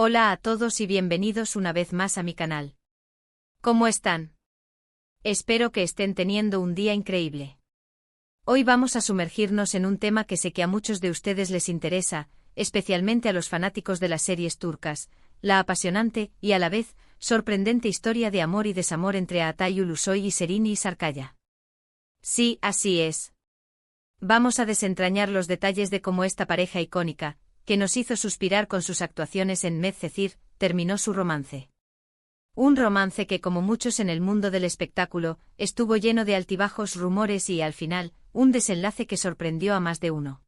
Hola a todos y bienvenidos una vez más a mi canal. ¿Cómo están? Espero que estén teniendo un día increíble. Hoy vamos a sumergirnos en un tema que sé que a muchos de ustedes les interesa, especialmente a los fanáticos de las series turcas, la apasionante y a la vez sorprendente historia de amor y desamor entre Atay Ulusoy y Serini Sarıkaya. Sí, así es. Vamos a desentrañar los detalles de cómo esta pareja icónica, que nos hizo suspirar con sus actuaciones en Medcezir, terminó su romance. Un romance que, como muchos en el mundo del espectáculo, estuvo lleno de altibajos, rumores y, al final, un desenlace que sorprendió a más de uno.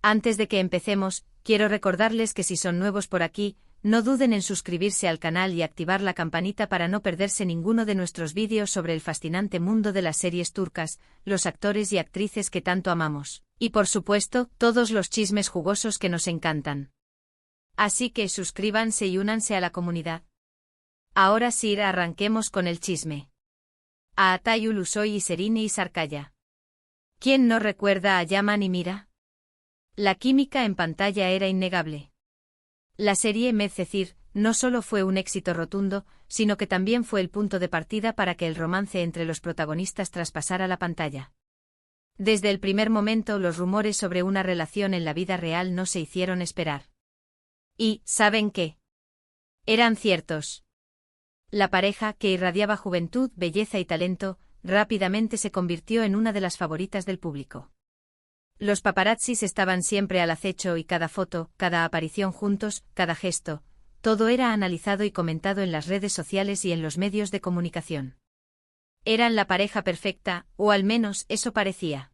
Antes de que empecemos, quiero recordarles que si son nuevos por aquí, no duden en suscribirse al canal y activar la campanita para no perderse ninguno de nuestros vídeos sobre el fascinante mundo de las series turcas, los actores y actrices que tanto amamos, y por supuesto, todos los chismes jugosos que nos encantan. Así que suscríbanse y únanse a la comunidad. Ahora sí, arranquemos con el chisme. A Atay Ulusoy y Serini Sarıkaya. ¿Quién no recuerda a Yaman y Mira? La química en pantalla era innegable. La serie Medcezir no solo fue un éxito rotundo, sino que también fue el punto de partida para que el romance entre los protagonistas traspasara la pantalla. Desde el primer momento los rumores sobre una relación en la vida real no se hicieron esperar. Y, ¿saben qué? Eran ciertos. La pareja, que irradiaba juventud, belleza y talento, rápidamente se convirtió en una de las favoritas del público. Los paparazzis estaban siempre al acecho y cada foto, cada aparición juntos, cada gesto, todo era analizado y comentado en las redes sociales y en los medios de comunicación. Eran la pareja perfecta, o al menos eso parecía.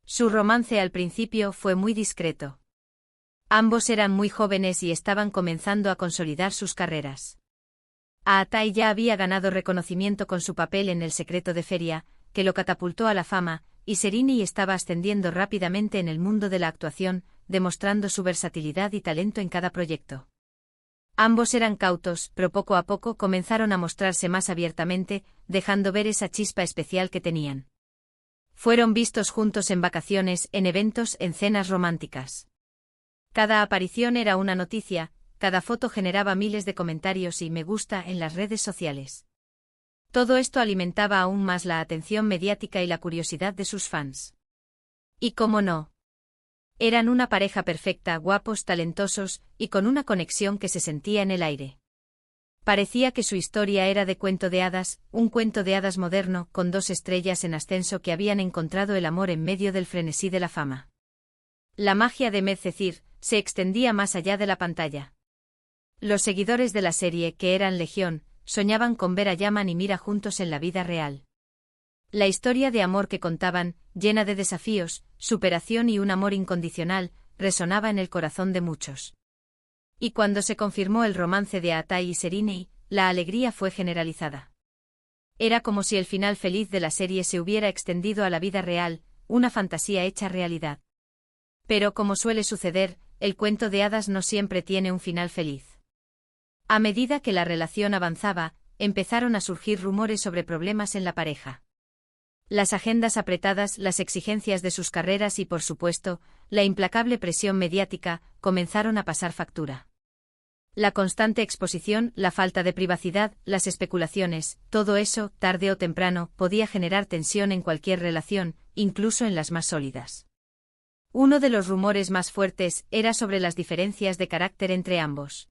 Su romance al principio fue muy discreto. Ambos eran muy jóvenes y estaban comenzando a consolidar sus carreras. Atay ya había ganado reconocimiento con su papel en El secreto de Feria, que lo catapultó a la fama, y Serini estaba ascendiendo rápidamente en el mundo de la actuación, demostrando su versatilidad y talento en cada proyecto. Ambos eran cautos, pero poco a poco comenzaron a mostrarse más abiertamente, dejando ver esa chispa especial que tenían. Fueron vistos juntos en vacaciones, en eventos, en cenas románticas. Cada aparición era una noticia, cada foto generaba miles de comentarios y me gusta en las redes sociales. Todo esto alimentaba aún más la atención mediática y la curiosidad de sus fans. Y cómo no. Eran una pareja perfecta, guapos, talentosos, y con una conexión que se sentía en el aire. Parecía que su historia era de cuento de hadas, un cuento de hadas moderno, con dos estrellas en ascenso que habían encontrado el amor en medio del frenesí de la fama. La magia de Medcezir se extendía más allá de la pantalla. Los seguidores de la serie, que eran legión, soñaban con ver a Yaman y Mira juntos en la vida real. La historia de amor que contaban, llena de desafíos, superación y un amor incondicional, resonaba en el corazón de muchos. Y cuando se confirmó el romance de Atay y Serini, la alegría fue generalizada. Era como si el final feliz de la serie se hubiera extendido a la vida real, una fantasía hecha realidad. Pero como suele suceder, el cuento de hadas no siempre tiene un final feliz. A medida que la relación avanzaba, empezaron a surgir rumores sobre problemas en la pareja. Las agendas apretadas, las exigencias de sus carreras y, por supuesto, la implacable presión mediática, comenzaron a pasar factura. La constante exposición, la falta de privacidad, las especulaciones, todo eso, tarde o temprano, podía generar tensión en cualquier relación, incluso en las más sólidas. Uno de los rumores más fuertes era sobre las diferencias de carácter entre ambos.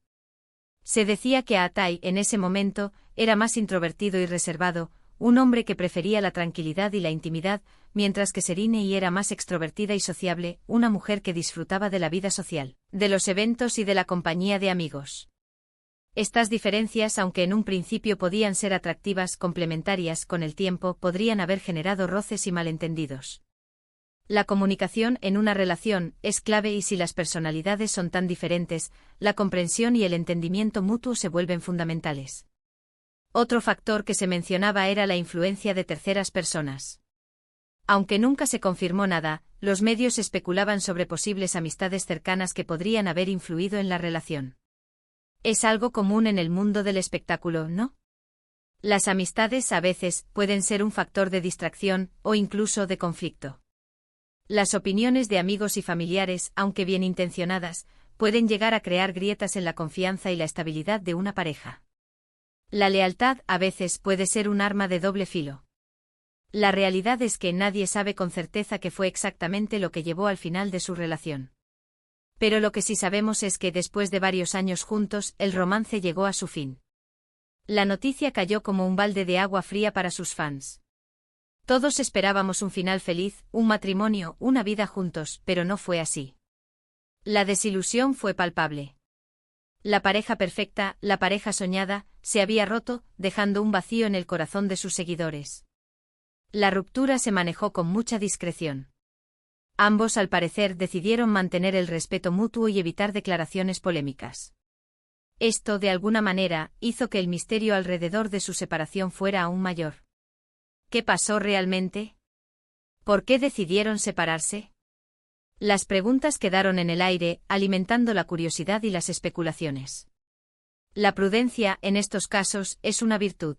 Se decía que Atay, en ese momento, era más introvertido y reservado, un hombre que prefería la tranquilidad y la intimidad, mientras que Serini era más extrovertida y sociable, una mujer que disfrutaba de la vida social, de los eventos y de la compañía de amigos. Estas diferencias, aunque en un principio podían ser atractivas, complementarias, con el tiempo podrían haber generado roces y malentendidos. La comunicación en una relación es clave y si las personalidades son tan diferentes, la comprensión y el entendimiento mutuo se vuelven fundamentales. Otro factor que se mencionaba era la influencia de terceras personas. Aunque nunca se confirmó nada, los medios especulaban sobre posibles amistades cercanas que podrían haber influido en la relación. Es algo común en el mundo del espectáculo, ¿no? Las amistades a veces pueden ser un factor de distracción o incluso de conflicto. Las opiniones de amigos y familiares, aunque bien intencionadas, pueden llegar a crear grietas en la confianza y la estabilidad de una pareja. La lealtad, a veces, puede ser un arma de doble filo. La realidad es que nadie sabe con certeza qué fue exactamente lo que llevó al final de su relación. Pero lo que sí sabemos es que después de varios años juntos, el romance llegó a su fin. La noticia cayó como un balde de agua fría para sus fans. Todos esperábamos un final feliz, un matrimonio, una vida juntos, pero no fue así. La desilusión fue palpable. La pareja perfecta, la pareja soñada, se había roto, dejando un vacío en el corazón de sus seguidores. La ruptura se manejó con mucha discreción. Ambos, al parecer, decidieron mantener el respeto mutuo y evitar declaraciones polémicas. Esto, de alguna manera, hizo que el misterio alrededor de su separación fuera aún mayor. ¿Qué pasó realmente? ¿Por qué decidieron separarse? Las preguntas quedaron en el aire, alimentando la curiosidad y las especulaciones. La prudencia, en estos casos, es una virtud.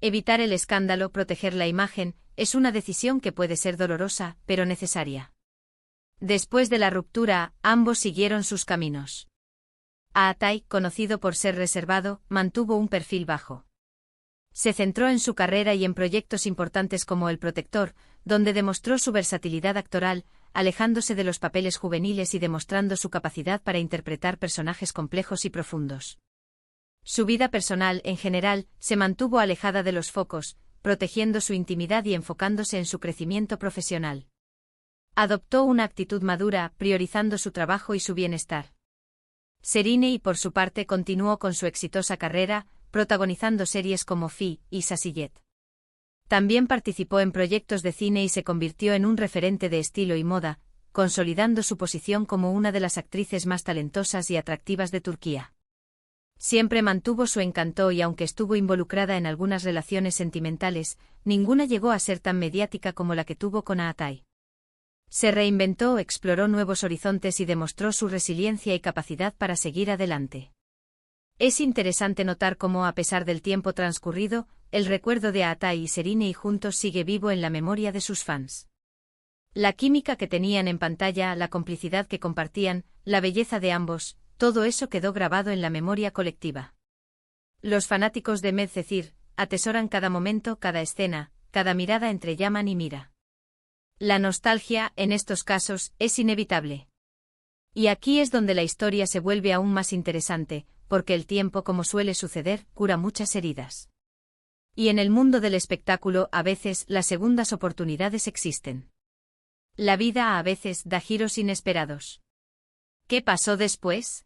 Evitar el escándalo, proteger la imagen, es una decisión que puede ser dolorosa, pero necesaria. Después de la ruptura, ambos siguieron sus caminos. Aatai, conocido por ser reservado, mantuvo un perfil bajo. Se centró en su carrera y en proyectos importantes como El Protector, donde demostró su versatilidad actoral, alejándose de los papeles juveniles y demostrando su capacidad para interpretar personajes complejos y profundos. Su vida personal, en general, se mantuvo alejada de los focos, protegiendo su intimidad y enfocándose en su crecimiento profesional. Adoptó una actitud madura, priorizando su trabajo y su bienestar. Serinei, por su parte, continuó con su exitosa carrera, protagonizando series como Fi y Sasillet. También participó en proyectos de cine y se convirtió en un referente de estilo y moda, consolidando su posición como una de las actrices más talentosas y atractivas de Turquía. Siempre mantuvo su encanto y aunque estuvo involucrada en algunas relaciones sentimentales, ninguna llegó a ser tan mediática como la que tuvo con Aatai. Se reinventó, exploró nuevos horizontes y demostró su resiliencia y capacidad para seguir adelante. Es interesante notar cómo, a pesar del tiempo transcurrido, el recuerdo de Aatai y Serinei juntos sigue vivo en la memoria de sus fans. La química que tenían en pantalla, la complicidad que compartían, la belleza de ambos, todo eso quedó grabado en la memoria colectiva. Los fanáticos de Medcezir atesoran cada momento, cada escena, cada mirada entre Yaman y Mira. La nostalgia, en estos casos, es inevitable. Y aquí es donde la historia se vuelve aún más interesante, porque el tiempo, como suele suceder, cura muchas heridas. Y en el mundo del espectáculo, a veces, las segundas oportunidades existen. La vida a veces da giros inesperados. ¿Qué pasó después?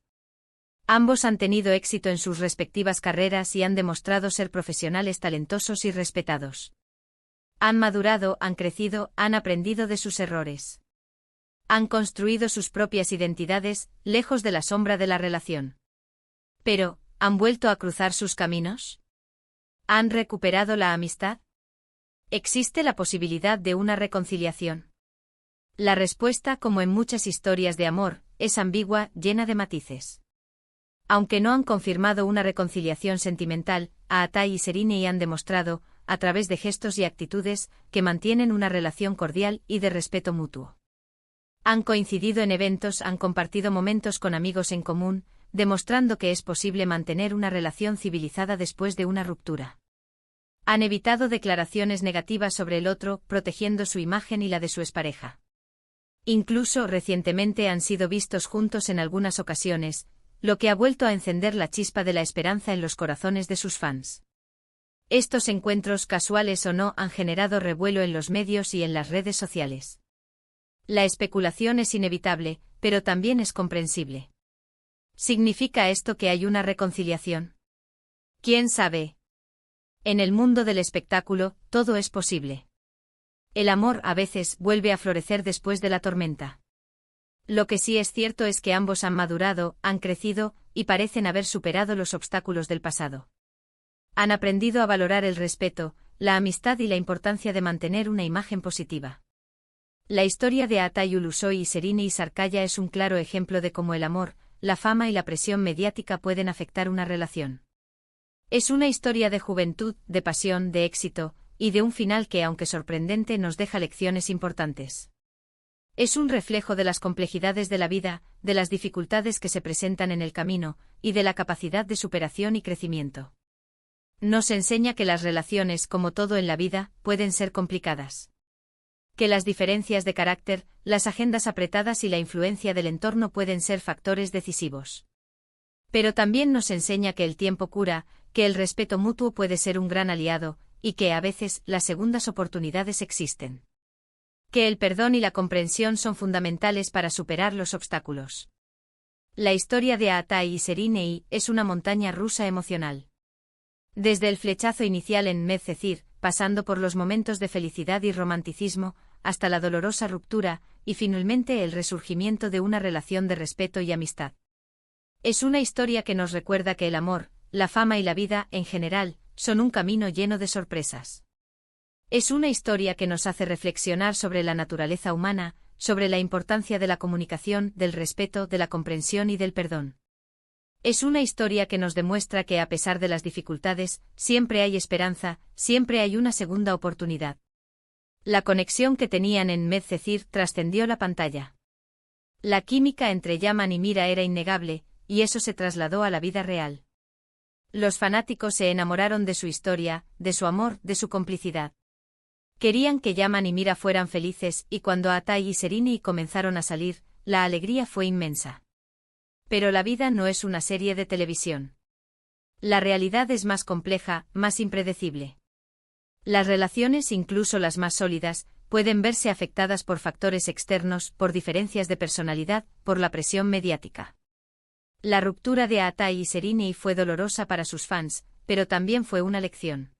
Ambos han tenido éxito en sus respectivas carreras y han demostrado ser profesionales talentosos y respetados. Han madurado, han crecido, han aprendido de sus errores. Han construido sus propias identidades, lejos de la sombra de la relación. Pero, ¿han vuelto a cruzar sus caminos? ¿Han recuperado la amistad? ¿Existe la posibilidad de una reconciliación? La respuesta, como en muchas historias de amor, es ambigua, llena de matices. Aunque no han confirmado una reconciliación sentimental, Aatai y Serinei han demostrado, a través de gestos y actitudes, que mantienen una relación cordial y de respeto mutuo. Han coincidido en eventos, han compartido momentos con amigos en común, demostrando que es posible mantener una relación civilizada después de una ruptura. Han evitado declaraciones negativas sobre el otro, protegiendo su imagen y la de su expareja. Incluso recientemente han sido vistos juntos en algunas ocasiones, lo que ha vuelto a encender la chispa de la esperanza en los corazones de sus fans. Estos encuentros, casuales o no, han generado revuelo en los medios y en las redes sociales. La especulación es inevitable, pero también es comprensible. ¿Significa esto que hay una reconciliación? ¿Quién sabe? En el mundo del espectáculo, todo es posible. El amor a veces vuelve a florecer después de la tormenta. Lo que sí es cierto es que ambos han madurado, han crecido, y parecen haber superado los obstáculos del pasado. Han aprendido a valorar el respeto, la amistad y la importancia de mantener una imagen positiva. La historia de Aatai Ulusoy y Serinei Sarkaya es un claro ejemplo de cómo el amor, la fama y la presión mediática pueden afectar una relación. Es una historia de juventud, de pasión, de éxito, y de un final que, aunque sorprendente, nos deja lecciones importantes. Es un reflejo de las complejidades de la vida, de las dificultades que se presentan en el camino, y de la capacidad de superación y crecimiento. Nos enseña que las relaciones, como todo en la vida, pueden ser complicadas. Que las diferencias de carácter, las agendas apretadas y la influencia del entorno pueden ser factores decisivos. Pero también nos enseña que el tiempo cura, que el respeto mutuo puede ser un gran aliado, y que a veces las segundas oportunidades existen. Que el perdón y la comprensión son fundamentales para superar los obstáculos. La historia de Aatai y Serinei es una montaña rusa emocional. Desde el flechazo inicial en Medcezir, pasando por los momentos de felicidad y romanticismo, hasta la dolorosa ruptura, y finalmente el resurgimiento de una relación de respeto y amistad. Es una historia que nos recuerda que el amor, la fama y la vida, en general, son un camino lleno de sorpresas. Es una historia que nos hace reflexionar sobre la naturaleza humana, sobre la importancia de la comunicación, del respeto, de la comprensión y del perdón. Es una historia que nos demuestra que a pesar de las dificultades, siempre hay esperanza, siempre hay una segunda oportunidad. La conexión que tenían en Medcezir trascendió la pantalla. La química entre Yaman y Mira era innegable, y eso se trasladó a la vida real. Los fanáticos se enamoraron de su historia, de su amor, de su complicidad. Querían que Yaman y Mira fueran felices, y cuando Aatai y Serinei comenzaron a salir, la alegría fue inmensa. Pero la vida no es una serie de televisión. La realidad es más compleja, más impredecible. Las relaciones, incluso las más sólidas, pueden verse afectadas por factores externos, por diferencias de personalidad, por la presión mediática. La ruptura de Aatai y Serinei fue dolorosa para sus fans, pero también fue una lección.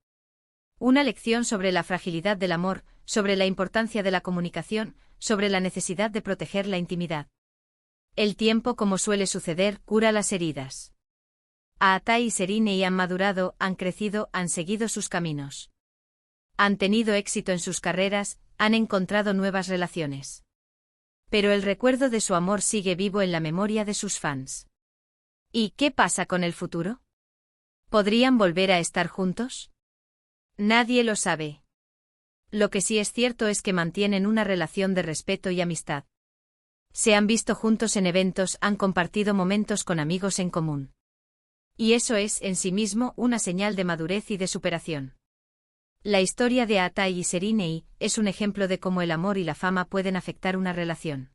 Una lección sobre la fragilidad del amor, sobre la importancia de la comunicación, sobre la necesidad de proteger la intimidad. El tiempo, como suele suceder, cura las heridas. Aatai y Serinei han madurado, han crecido, han seguido sus caminos. Han tenido éxito en sus carreras, han encontrado nuevas relaciones. Pero el recuerdo de su amor sigue vivo en la memoria de sus fans. ¿Y qué pasa con el futuro? ¿Podrían volver a estar juntos? Nadie lo sabe. Lo que sí es cierto es que mantienen una relación de respeto y amistad. Se han visto juntos en eventos, han compartido momentos con amigos en común. Y eso es, en sí mismo, una señal de madurez y de superación. La historia de Aatai y Serinei es un ejemplo de cómo el amor y la fama pueden afectar una relación.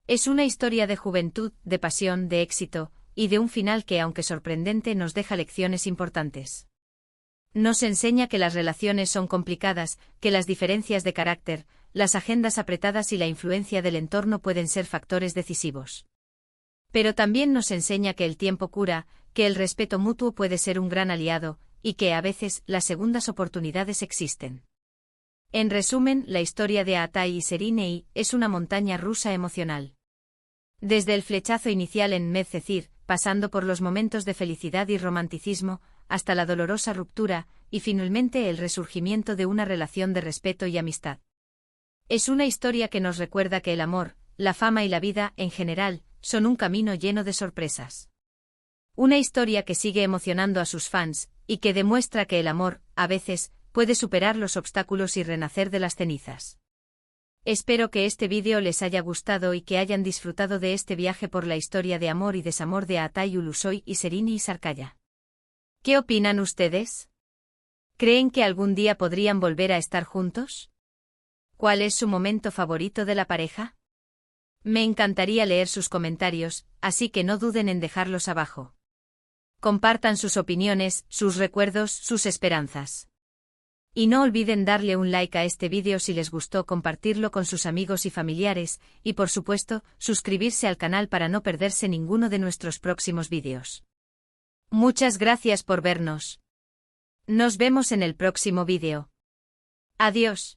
Es una historia de juventud, de pasión, de éxito, y de un final que, aunque sorprendente, nos deja lecciones importantes. Nos enseña que las relaciones son complicadas, que las diferencias de carácter, las agendas apretadas y la influencia del entorno pueden ser factores decisivos. Pero también nos enseña que el tiempo cura, que el respeto mutuo puede ser un gran aliado, y que a veces las segundas oportunidades existen. En resumen, la historia de Aatai y Serinei es una montaña rusa emocional. Desde el flechazo inicial en Medcezir, pasando por los momentos de felicidad y romanticismo, hasta la dolorosa ruptura, y finalmente el resurgimiento de una relación de respeto y amistad. Es una historia que nos recuerda que el amor, la fama y la vida, en general, son un camino lleno de sorpresas. Una historia que sigue emocionando a sus fans, y que demuestra que el amor, a veces, puede superar los obstáculos y renacer de las cenizas. Espero que este vídeo les haya gustado y que hayan disfrutado de este viaje por la historia de amor y desamor de Aatai Ulusoy y Serinei Sarkaya. ¿Qué opinan ustedes? ¿Creen que algún día podrían volver a estar juntos? ¿Cuál es su momento favorito de la pareja? Me encantaría leer sus comentarios, así que no duden en dejarlos abajo. Compartan sus opiniones, sus recuerdos, sus esperanzas. Y no olviden darle un like a este vídeo si les gustó, compartirlo con sus amigos y familiares, y por supuesto, suscribirse al canal para no perderse ninguno de nuestros próximos vídeos. Muchas gracias por vernos. Nos vemos en el próximo vídeo. Adiós.